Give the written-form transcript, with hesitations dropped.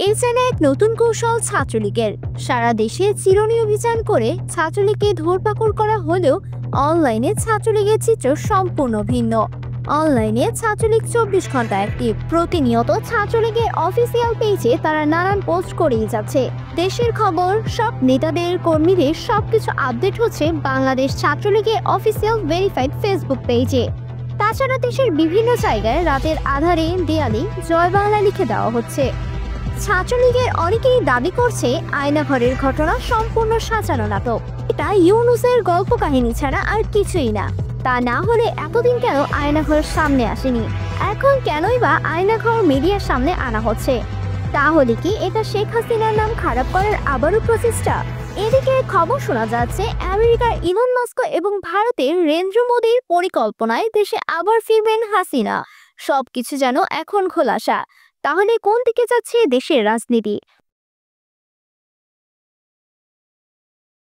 এই যেন এক নতুন কৌশল ছাত্রলীগের। সারা দেশে চিরুনি অভিযান করে ছাত্রলীগকে ধরপাকড় করা হলেও অনলাইনে ছাত্রলীগের চিত্র সম্পূর্ণ ভিন্ন। অনলাইনে ছাত্রলীগ 24 ঘন্টা অ্যাক্টিভ। প্রতিনিয়ত ছাত্রলীগের অফিসিয়াল পেজে তারা নানান পোস্ট করেই যাচ্ছে। দেশের খবর, সব নেতাদের, কর্মীদের সবকিছু আপডেট হচ্ছে বাংলাদেশ ছাত্রলীগের অফিসিয়াল ভেরিফাইড ফেসবুক পেজে। তাছাড়া দেশের বিভিন্ন জায়গায় রাতের আধারে দেয়ালে জয় বাংলা লিখে দেওয়া হচ্ছে। ছাত্রলীগের অনেকেই দাবি করছে আয়নাঘরের ঘটনা সম্পূর্ণ সাজানো নাটক। এটা ইউনুসের গল্প কাহিনী ছাড়া আর কিছুই না। তা না হলে এতদিন কেন আয়নাঘর সামনে আসেনি? এখন কেনই বা আয়নাঘর মিডিয়ার সামনে আনা হচ্ছে? তাহলে কি এটা শেখ হাসিনার নাম খারাপ করার আবারও প্রচেষ্টা? এদিকে খবর শোনা যাচ্ছে আমেরিকার ইলন মাস্ক এবং ভারতের নরেন্দ্র মোদীর পরিকল্পনায় দেশে আবার ফিরবেন হাসিনা। সবকিছু যেন এখন খোলাসা। তাহলে কোন দিকে যাচ্ছে দেশের রাজনীতি?